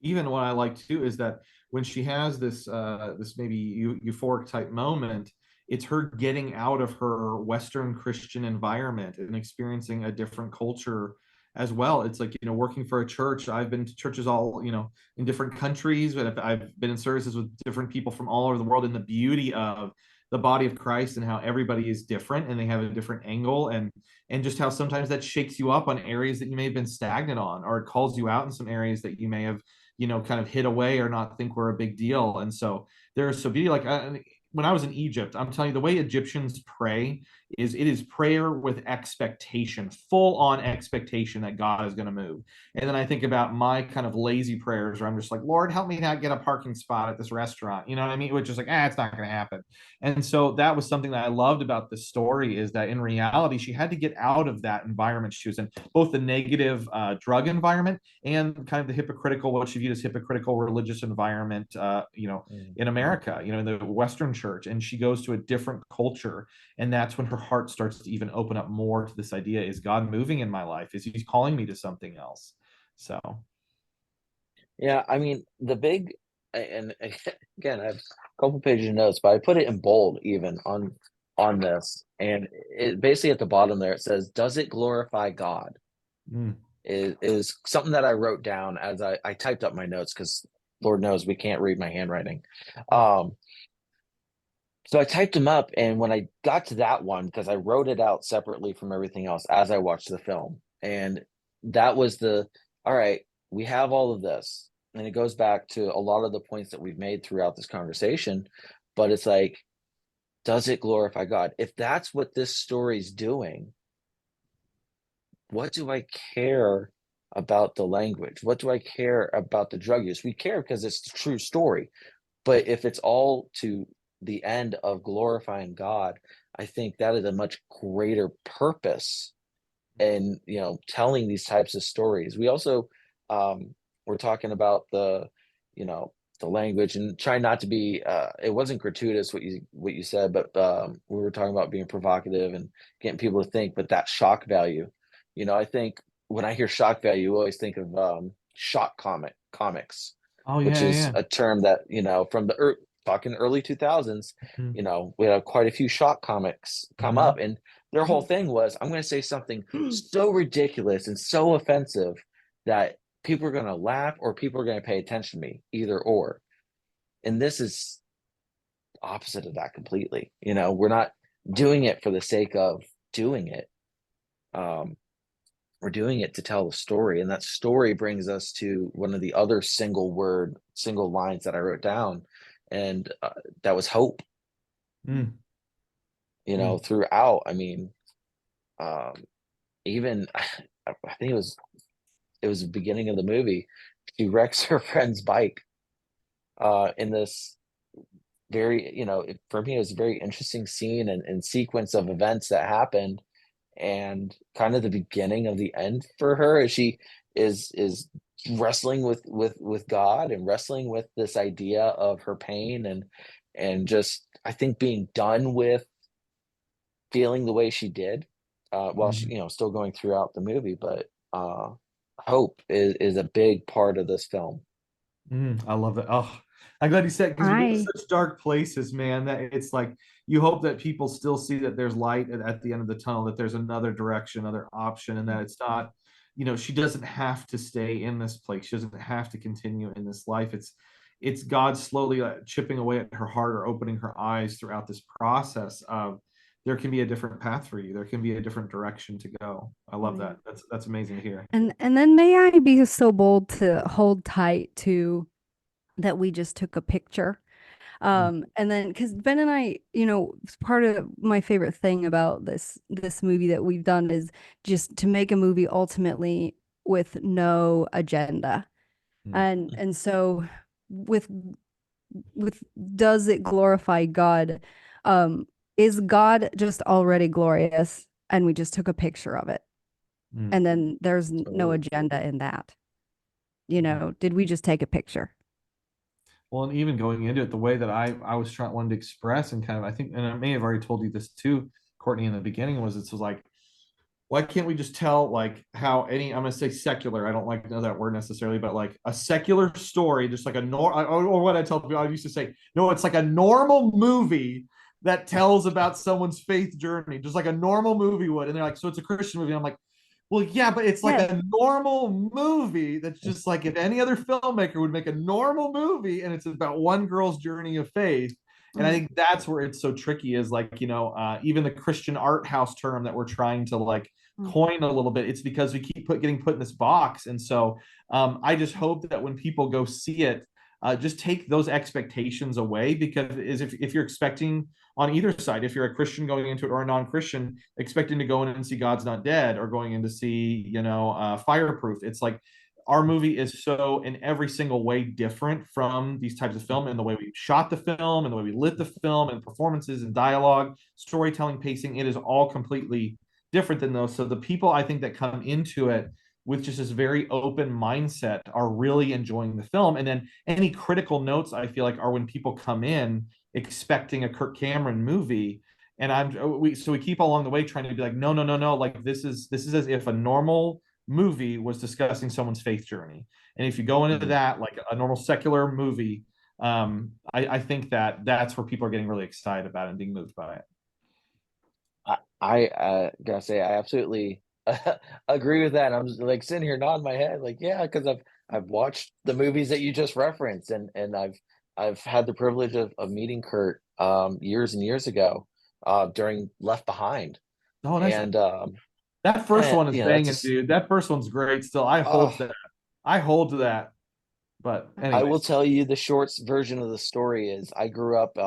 Even what I like too is that when she has this maybe euphoric type moment, it's her getting out of her Western Christian environment and experiencing a different culture as well. It's like, working for a church. I've been to churches all, in different countries, but I've been in services with different people from all over the world, and the beauty of the body of Christ and how everybody is different and they have a different angle, and just how sometimes that shakes you up on areas that you may have been stagnant on, or it calls you out in some areas that you may have, kind of hid away or not think were a big deal. And so there's so beauty, like when I was in Egypt, I'm telling you, the way Egyptians pray is, it is prayer with expectation, full on expectation that God is going to move. And then I think about my kind of lazy prayers where I'm just like, Lord, help me not get a parking spot at this restaurant. You know what I mean? Which is like, it's not going to happen. And so that was something that I loved about this story, is that in reality, she had to get out of that environment she was in, both the negative drug environment and kind of the hypocritical, what she viewed as hypocritical religious environment, in America, in the Western church. And she goes to a different culture. And that's when her heart starts to even open up more to this idea: is God moving in my life? Is he calling me to something else? So Yeah, I mean, the big, and again, I have a couple pages of notes, but I put it in bold even on this, and it basically at the bottom there it says, "Does it glorify God?" Is something that I wrote down as I typed up my notes, because Lord knows we can't read my handwriting. So I typed them up, and when I got to that one, because I wrote it out separately from everything else as I watched the film, and that was all right, we have all of this, and it goes back to a lot of the points that we've made throughout this conversation, but it's like, does it glorify God? If that's what this story's doing, what do I care about the language? What do I care about the drug use? We care because it's the true story. But if it's all to the end of glorifying God, I think that is a much greater purpose in, telling these types of stories. We also we're talking about the language, and trying not to be it wasn't gratuitous what you said, but we were talking about being provocative and getting people to think, but that shock value. I think when I hear shock value, I always think of shock comics, oh which yeah, is yeah. a term that, from the talking early 2000s, we had quite a few shock comics come up, and their whole thing was, I'm going to say something so ridiculous and so offensive that people are going to laugh or people are going to pay attention to me, either or. And this is opposite of that completely. You know, we're not doing it for the sake of doing it. We're doing it to tell the story, and that story brings us to one of the other single lines that I wrote down, and that was hope. Mm. You know, throughout. I mean, even I think it was the beginning of the movie. She wrecks her friend's bike in this very, you know, for me, it was a very interesting scene and sequence of events that happened, and kind of the beginning of the end for her as she is wrestling with God and wrestling with this idea of her pain, and just, I think, being done with feeling the way she did while she, you know, still going throughout the movie. But hope is a big part of this film. I love that. Oh, I'm glad you said, because we go to I such dark places, man, that it's like you hope that people still see that there's light at the end of the tunnel, that there's another direction, another option, and that it's not, you know, she doesn't have to stay in this place. She doesn't have to continue in this life. It's God slowly chipping away at her heart or opening her eyes throughout this process of there can be a different path for you. There can be a different direction to go. I love that. That's amazing to hear. and then may I be so bold to hold tight to that we just took a picture. And then because Ben and I, you know, part of my favorite thing about this movie that we've done is just to make a movie ultimately with no agenda. And so with with does it glorify God? Is God just already glorious and we just took a picture of it? And then there's no agenda in that. You know, did we just take a picture? Well, and even going into it, the way that I was trying wanted to express, and kind of, I think, and I may have already told you this too, Courtney, in the beginning, was it was like, why can't we just tell like how any, I'm gonna say secular, I don't like to know that word necessarily, but like a secular story, just like a or what I tell people, I used to say, no, it's like a normal movie that tells about someone's faith journey, just like a normal movie would. And they're like, so it's a Christian movie. And I'm like, well, yeah, but it's like Yes. a normal movie that's just like if any other filmmaker would make a normal movie, and it's about one girl's journey of faith. And I think that's where it's so tricky, is like, you know, even the Christian art house term that we're trying to like coin a little bit, it's because we keep getting put in this box. And so I just hope that when people go see it, just take those expectations away, because if you're expecting on either side, if you're a Christian going into it or a non-Christian expecting to go in and see God's Not Dead, or going in to see, you know, Fireproof, it's like our movie is so in every single way different from these types of film, and the way we shot the film and the way we lit the film and performances and dialogue, storytelling, pacing, it is all completely different than those. So the people, I think, that come into it with just this very open mindset are really enjoying the film. And then any critical notes, I feel like, are when people come in expecting a Kirk Cameron movie. And we keep along the way trying to be like, no, no, no, no, like this is as if a normal movie was discussing someone's faith journey. And if you go into that like a normal secular movie, I think that's where people are getting really excited about it and being moved by it. I gotta say, I absolutely agree with that. I'm just, like, sitting here nodding my head, like, yeah, because I've watched the movies that you just referenced, and I've had the privilege of meeting Kurt years and years ago during Left Behind. Oh, nice. And that first one is you know, banging, dude. That first one's great. Still, I hold to that. I hold to that. But I will anyways, tell you the short version of the story is I grew up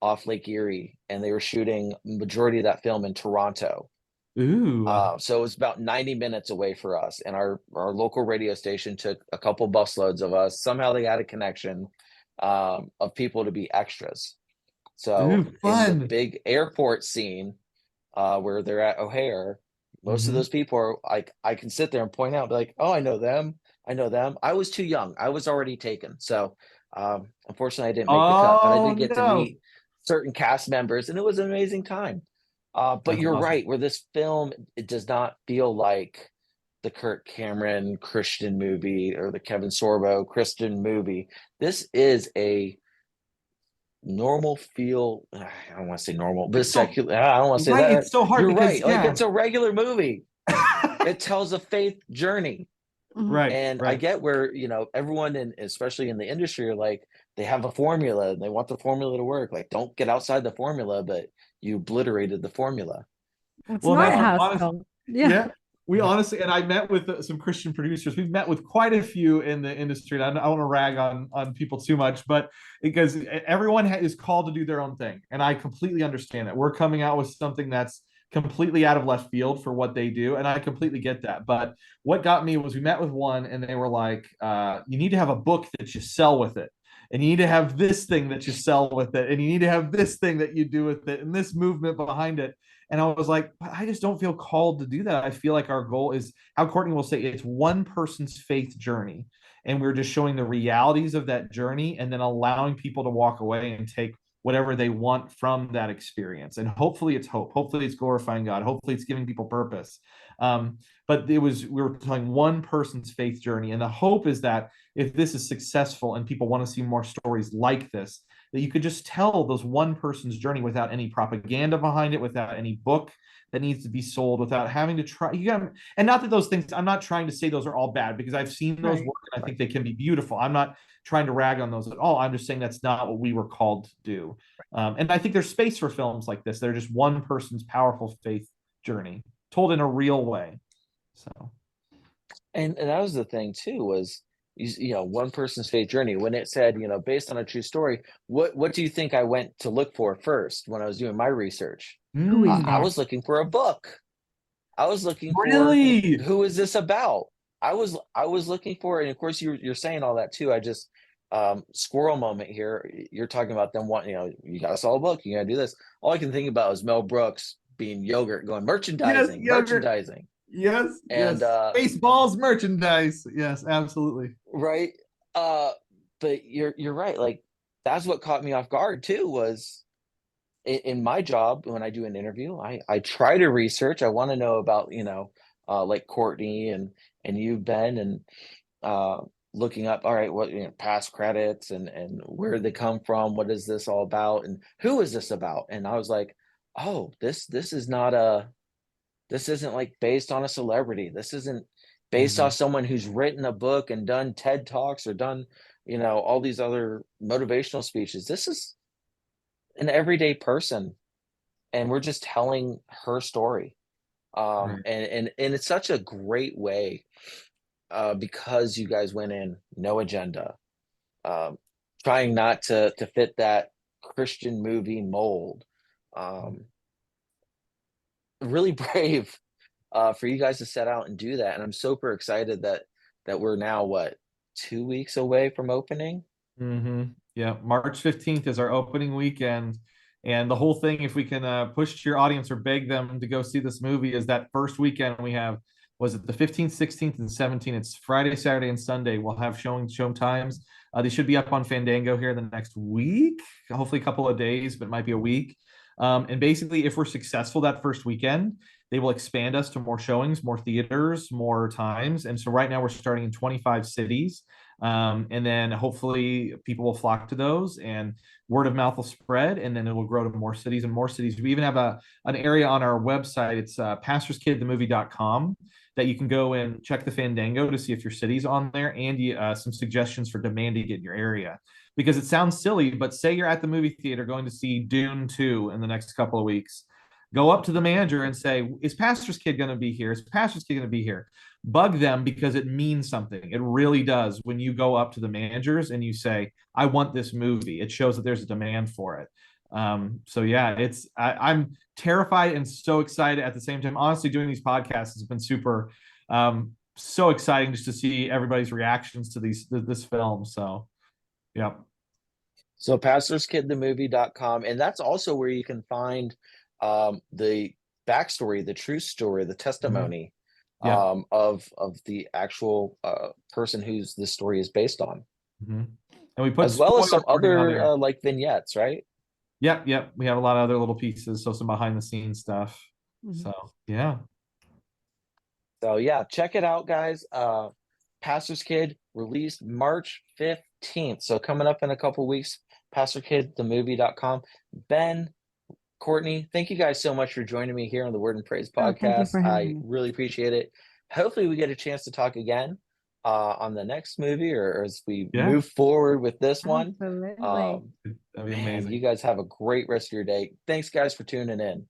off Lake Erie, and they were shooting majority of that film in Toronto. ooh, So it was about 90 minutes away for us, and our local radio station took a couple bus loads of us. Somehow they had a connection of people to be extras. So ooh, in the fun. big airport scene where they're at O'Hare, most of those people are like, I can sit there and point out, be like, oh, I know them. I know them. I was too young. I was already taken. So unfortunately, I didn't make the cut, but I Oh did get to no, meet certain cast members, and it was an amazing time. But that's you're awesome. right, where this film, it does not feel like the Kirk Cameron Christian movie or the Kevin Sorbo Christian movie. This is a normal feel. I don't want to say normal, but It's so secular. I don't want to say right. that. It's so hard You're because right. Like, yeah, it's a regular movie. It tells a faith journey. Right, And I right. get where, everyone especially in the industry are like, they have a formula and they want the formula to work. Like, don't get outside the formula, but you obliterated the formula. It's Well, not that's how it's honest. spelled. Yeah. Yeah, we honestly, and I met with some Christian producers. We've met with quite a few in the industry. And I don't want to rag on people too much, but because everyone is called to do their own thing, and I completely understand that. We're coming out with something that's completely out of left field for what they do, and I completely get that. But what got me was we met with one, and they were like, "You need to have a book that you sell with it." And you need to have this thing that you sell with it, and you need to have this thing that you do with it, and this movement behind it. And I was like, I just don't feel called to do that. I feel like our goal is how Courtney will say it's one person's faith journey. And we're just showing the realities of that journey and then allowing people to walk away and take whatever they want from that experience. And hopefully it's hope. Hopefully it's glorifying God. Hopefully it's giving people purpose. But we were telling one person's faith journey. And the hope is that if this is successful and people want to see more stories like this, that you could just tell those one person's journey without any propaganda behind it, without any book that needs to be sold, without having to try. And not that those things, I'm not trying to say those are all bad, because I've seen those Right. work and I think they can be beautiful. I'm not trying to rag on those at all. I'm just saying that's not what we were called to do. And I think there's space for films like this. They're just one person's powerful faith journey told in a real way. So, And that was the thing too, was one person's faith journey. When it said, based on a true story, what do you think I went to look for first when I was doing my research? Who is I that? was looking for a book. I was looking for, really? who is this about? I was looking for, and of course you're saying all that too. I just squirrel moment here. You're talking about them wanting, you gotta sell a book, you gotta do this. All I can think about is Mel Brooks being yogurt, going Yes, merchandising, yogurt. merchandising. Yes, And yes. Baseball's merchandise. Yes, absolutely. right. Uh, but you're right. Like, that's what caught me off guard too, was in my job when I do an interview, I try to research. I want to know about, like Courtney and you've been, and looking up, all right, what, past credits and where they come from, what is this all about, and who is this about? And I was like, oh, this is not this isn't like based on a celebrity. This isn't based Mhm. on someone who's written a book and done TED Talks or done, all these other motivational speeches. This is an everyday person, and we're just telling her story. Right. And it's such a great way, because you guys went in no agenda, um, trying not to fit that Christian movie mold. Um, really brave, for you guys to set out and do that. And I'm super excited that we're now, what, 2 weeks away from opening. Yeah, March 15th is our opening weekend. And the whole thing, if we can push to your audience or beg them to go see this movie, is that first weekend we have, was it the 15th, 16th, and 17th? It's Friday, Saturday, and Sunday. We'll have show times. They should be up on Fandango here the next week, hopefully a couple of days, but it might be a week. And basically, if we're successful that first weekend, they will expand us to more showings, more theaters, more times. And so right now we're starting in 25 cities. And then hopefully people will flock to those and word of mouth will spread, and then it will grow to more cities and more cities. We even have an area on our website. It's pastorskidthemovie.com that you can go and check the Fandango to see if your city's on there, and some suggestions for demand to get in your area. Because it sounds silly, but say you're at the movie theater going to see Dune 2 in the next couple of weeks. Go up to the manager and say, is Pastor's Kid going to be here? Is Pastor's Kid going to be here? Bug them, because it means something. It really does. When you go up to the managers and you say, I want this movie, it shows that there's a demand for it. So yeah, I'm terrified and so excited at the same time. Honestly, doing these podcasts has been super, so exciting just to see everybody's reactions to this film. So yeah. So pastorskidthemovie.com, and that's also where you can find the backstory, the true story, the testimony, Yeah. of the actual person whose this story is based on, And we put as well as spoiler some warning on other there. like vignettes, right? Yep. We have a lot of other little pieces, so some behind the scenes stuff. So yeah. So yeah, check it out, guys. Pastor's Kid released March 15th. So coming up in a couple weeks, pastorkidthemovie.com. Ben, Courtney, thank you guys so much for joining me here on the Word and Praise Oh, thank you podcast. for I having me. really appreciate it. Hopefully we get a chance to talk again. on the next movie, or as we Yeah. move forward with this one. Absolutely. Um, That'd be man, amazing. you guys have a great rest of your day. Thanks, guys, for tuning in.